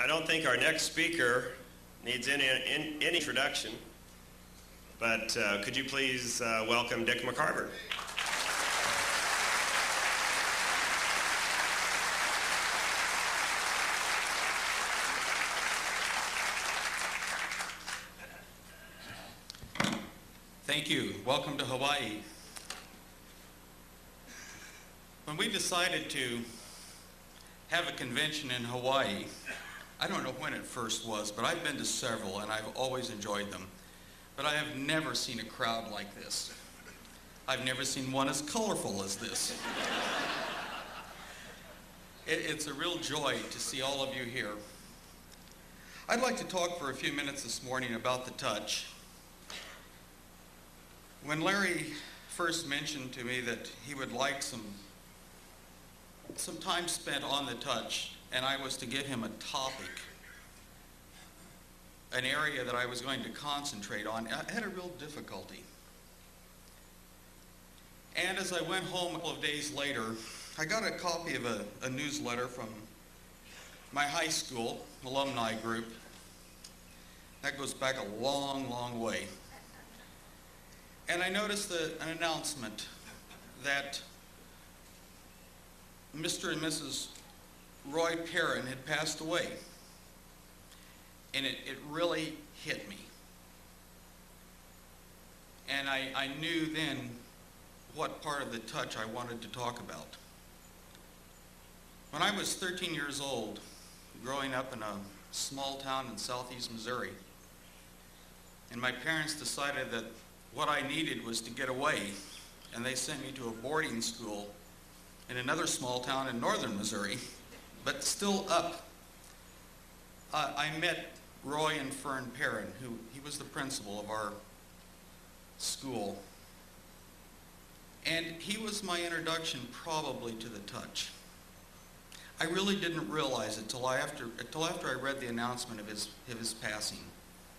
I don't think our next speaker needs any introduction, but could you please welcome Dick McCarver? Thank you. Welcome to Hawaii. When we decided to have a convention in Hawaii, I don't know when it first was, but I've been to several and I've always enjoyed them. But I have never seen a crowd like this. I've never seen one as colorful as this. It's a real joy to see all of you here. I'd like to talk for a few minutes this morning about the touch. When Larry first mentioned to me that he would like some time spent on the touch, and I was to give him a topic, an area that I was going to concentrate on, I had a real difficulty. And as I went home a couple of days later, I got a copy of a newsletter from my high school alumni group. That goes back a long, long way. And I noticed an announcement that Mr. and Mrs. Roy Perrin had passed away. And it really hit me. And I knew then what part of the touch I wanted to talk about. When I was 13 years old, growing up in a small town in southeast Missouri, and my parents decided that what I needed was to get away, and they sent me to a boarding school in another small town in northern Missouri, but still up. I met Roy and Fern Perrin, he was the principal of our school. And he was my introduction probably to the touch. I really didn't realize it till after I read the announcement of his passing.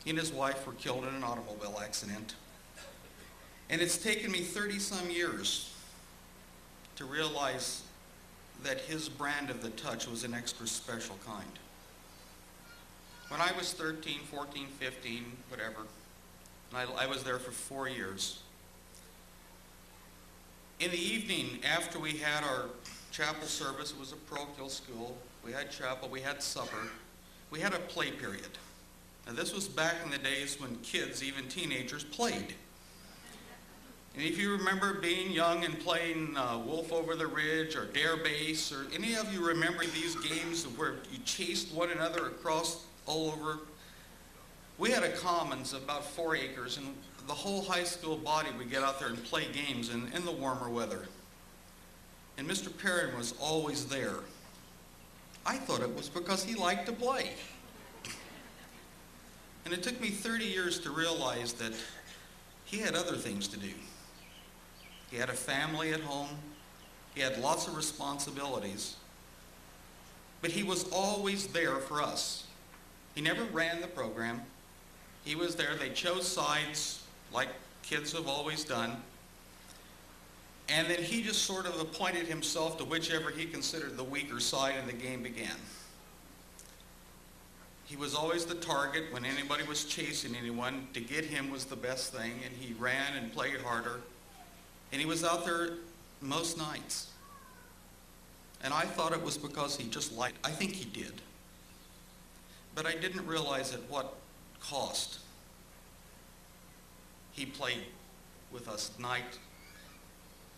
He and his wife were killed in an automobile accident. And it's taken me 30-some years to realize that his brand of the touch was an extra special kind. When I was 13, 14, 15, whatever, and I was there for 4 years. In the evening, after we had our chapel service, it was a parochial school, we had chapel, we had supper, we had a play period. Now this was back in the days when kids, even teenagers, played. And if you remember being young and playing Wolf Over the Ridge or Dare Base, or any of you remember these games where you chased one another across all over, we had a commons of about 4 acres, and the whole high school body would get out there and play games in the warmer weather. And Mr. Perrin was always there. I thought it was because he liked to play. And it took me 30 years to realize that he had other things to do. He had a family at home. He had lots of responsibilities. But he was always there for us. He never ran the program. He was there. They chose sides, like kids have always done. And then he just sort of appointed himself to whichever he considered the weaker side, and the game began. He was always the target when anybody was chasing anyone. To get him was the best thing, and he ran and played harder. And he was out there most nights. And I thought it was because he just liked it. I think he did. But I didn't realize at what cost he played with us night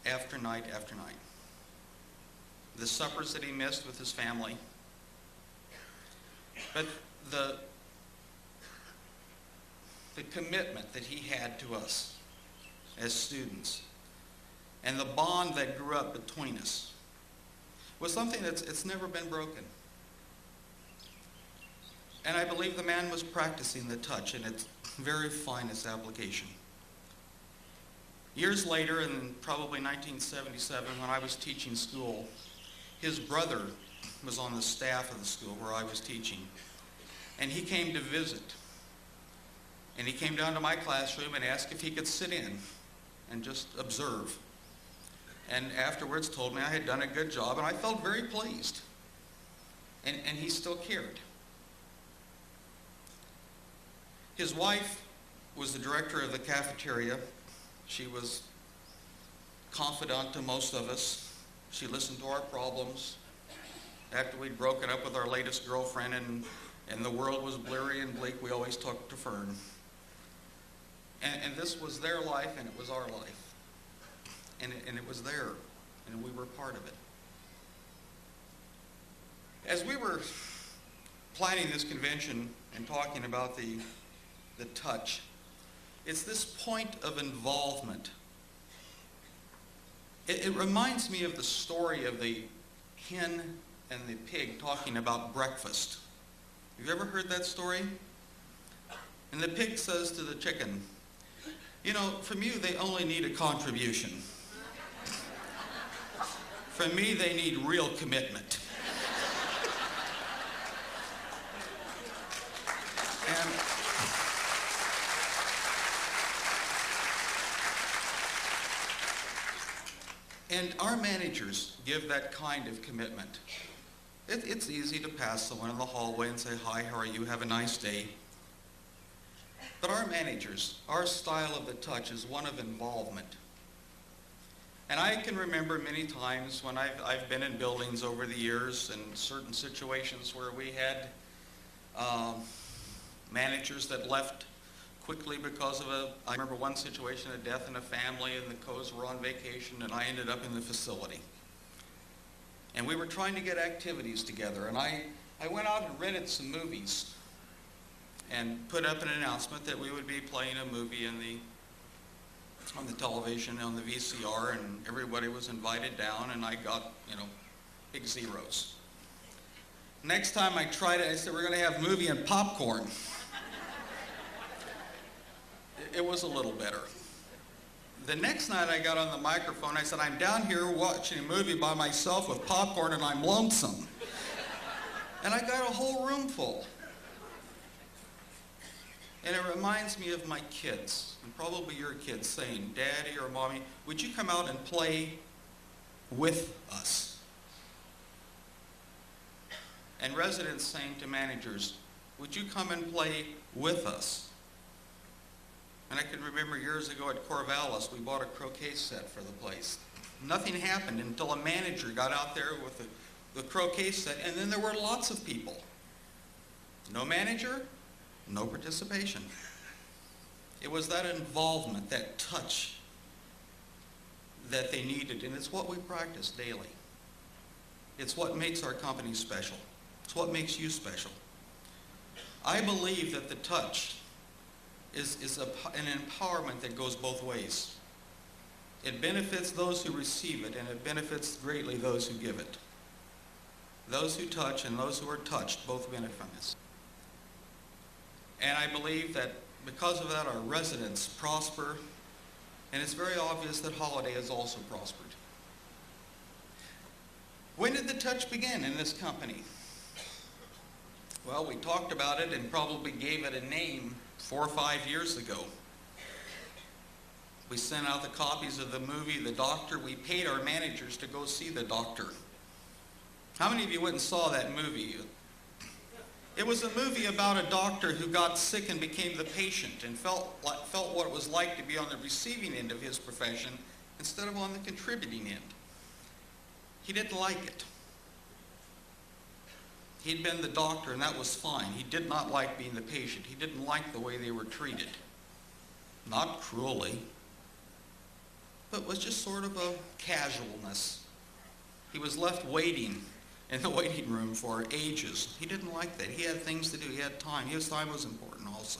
after night after night. The suppers that he missed with his family. But the commitment that he had to us as students, and the bond that grew up between us, was something it's never been broken. And I believe the man was practicing the touch in its very finest application. Years later, in probably 1977, when I was teaching school, his brother was on the staff of the school where I was teaching. And he came to visit. And he came down to my classroom and asked if he could sit in and just observe. And afterwards told me I had done a good job, and I felt very pleased. And he still cared. His wife was the director of the cafeteria. She was confidant to most of us. She listened to our problems. After we'd broken up with our latest girlfriend and the world was bleary and bleak, we always talked to Fern. And this was their life, and it was our life. And it was there, and we were part of it. As we were planning this convention and talking about the touch, it's this point of involvement. It reminds me of the story of the hen and the pig talking about breakfast. Have you ever heard that story? And the pig says to the chicken, you know, from you they only need a contribution. From me they need real commitment. And our managers give that kind of commitment. It's easy to pass someone in the hallway and say, hi, how are you? Have a nice day. But our managers, our style of the touch is one of involvement. And I can remember many times when I've been in buildings over the years and certain situations where we had managers that left quickly because of I remember one situation, a death in a family, and the co's were on vacation, and I ended up in the facility. And we were trying to get activities together, and I went out and rented some movies and put up an announcement that we would be playing a movie on the television, on the VCR, and everybody was invited down, and I got, big zeros. Next time I tried it, I said, we're going to have movie and popcorn. It was a little better. The next night I got on the microphone, I said, I'm down here watching a movie by myself with popcorn and I'm lonesome. And I got a whole room full. And it reminds me of my kids, and probably your kids, saying, Daddy or Mommy, would you come out and play with us? And residents saying to managers, would you come and play with us? And I can remember years ago at Corvallis, we bought a croquet set for the place. Nothing happened until a manager got out there with the croquet set, and then there were lots of people. No manager, no participation. It was that involvement, that touch that they needed, and it's what we practice daily. It's what makes our company special. It's what makes you special. I believe that the touch is an empowerment that goes both ways. It benefits those who receive it, and it benefits greatly those who give it. Those who touch and those who are touched both benefit from this. And I believe that because of that, our residents prosper, and it's very obvious that Holiday has also prospered. When did the touch begin in this company? Well, we talked about it and probably gave it a name 4 or 5 years ago. We sent out the copies of the movie, The Doctor. We paid our managers to go see The Doctor. How many of you went and saw that movie? It was a movie about a doctor who got sick and became the patient and felt what it was like to be on the receiving end of his profession instead of on the contributing end. He didn't like it. He'd been the doctor, and that was fine. He did not like being the patient. He didn't like the way they were treated. Not cruelly, but was just sort of a casualness. He was left waiting in the waiting room for ages. He didn't like that. He had things to do. He had time. His time was important also.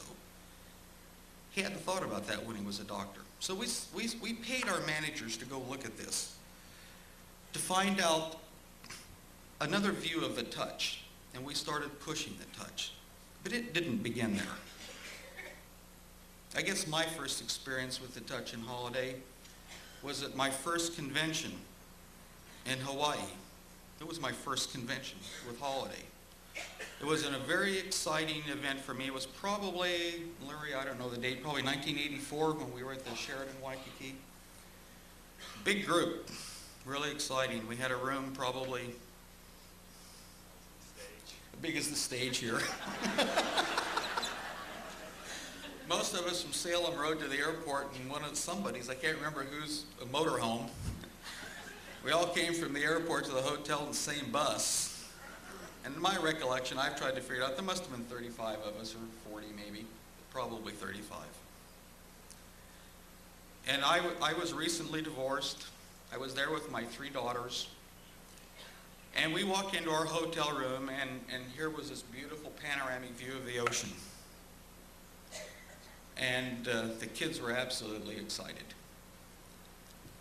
He hadn't thought about that when he was a doctor. So we paid our managers to go look at this, to find out another view of the touch. And we started pushing the touch. But it didn't begin there. I guess my first experience with the touch in Holiday was at my first convention in Hawaii. It was my first convention with Holiday. It was a very exciting event for me. It was probably, Larry, I don't know the date, probably 1984 when we were at the Sheraton Waikiki. Big group, really exciting. We had a room probably big as the stage here. most of us from Salem rode to the airport in one of somebody's, I can't remember whose, a motorhome. We all came from the airport to the hotel in the same bus. And in my recollection, I've tried to figure it out, there must have been 35 of us, or 40 maybe, probably 35. And I was recently divorced. I was there with my 3 daughters. And we walked into our hotel room, and here was this beautiful panoramic view of the ocean. And the kids were absolutely excited.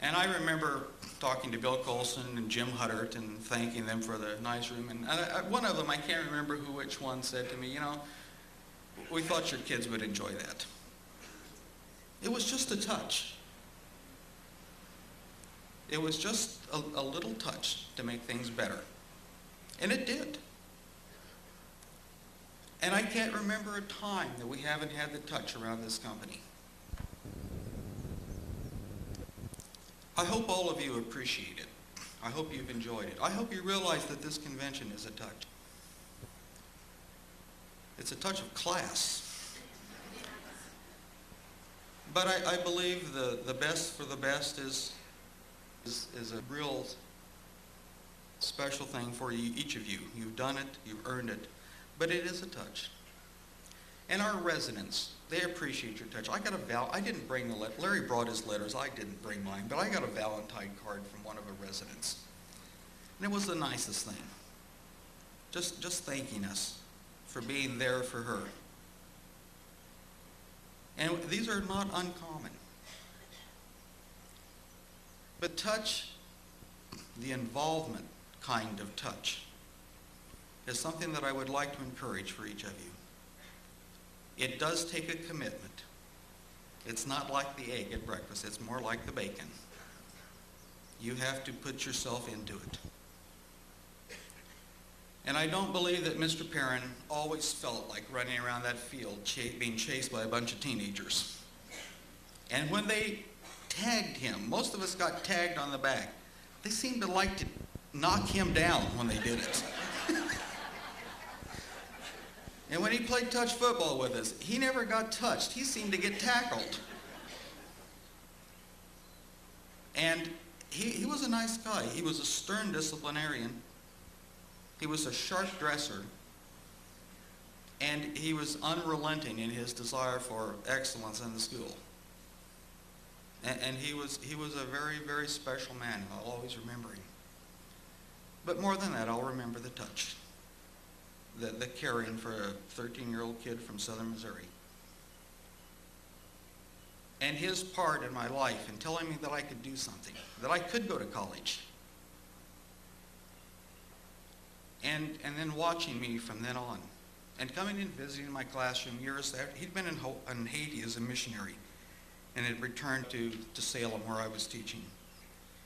And I remember talking to Bill Colson and Jim Huddart and thanking them for the nice room. And one of them, I can't remember which one, said to me, you know, we thought your kids would enjoy that. It was just a touch. It was just a little touch to make things better. And it did. And I can't remember a time that we haven't had the touch around this company. I hope all of you appreciate it. I hope you've enjoyed it. I hope you realize that this convention is a touch. It's a touch of class. But I believe the best for the best is a real special thing for you, each of you. You've done it, you've earned it, but it is a touch. And our residents, they appreciate your touch. I didn't bring the letter. Larry brought his letters. I didn't bring mine, but I got a Valentine card from one of the residents. And it was the nicest thing. Just thanking us for being there for her. And these are not uncommon. But touch, the involvement kind of touch, is something that I would like to encourage for each of you. It does take a commitment. It's not like the egg at breakfast. It's more like the bacon. You have to put yourself into it. And I don't believe that Mr. Perrin always felt like running around that field being chased by a bunch of teenagers. And when they tagged him, most of us got tagged on the back. They seemed to like to knock him down when they did it. And when he played touch football with us, he never got touched. He seemed to get tackled. And he was a nice guy. He was a stern disciplinarian. He was a sharp dresser. And he was unrelenting in his desire for excellence in the school. And he was a very, very special man. I'll always remember him. But more than that, I'll remember the touch. The caring for a 13-year-old kid from southern Missouri. And his part in my life in telling me that I could do something, that I could go to college. And then watching me from then on. And coming and visiting my classroom years after. He'd been in Haiti as a missionary and had returned to Salem where I was teaching.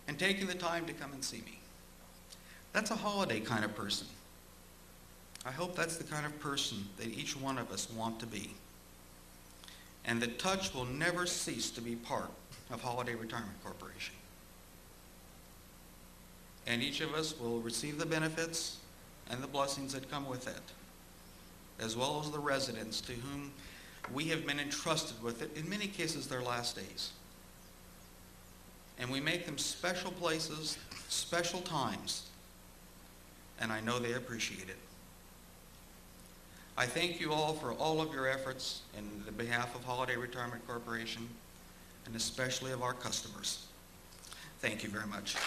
And taking the time to come and see me. That's a holiday kind of person. I hope that's the kind of person that each one of us want to be. And that touch will never cease to be part of Holiday Retirement Corporation. And each of us will receive the benefits and the blessings that come with it, as well as the residents to whom we have been entrusted with it, in many cases their last days. And we make them special places, special times, and I know they appreciate it. I thank you all for all of your efforts in the behalf of Holiday Retirement Corporation, and especially of our customers. Thank you very much.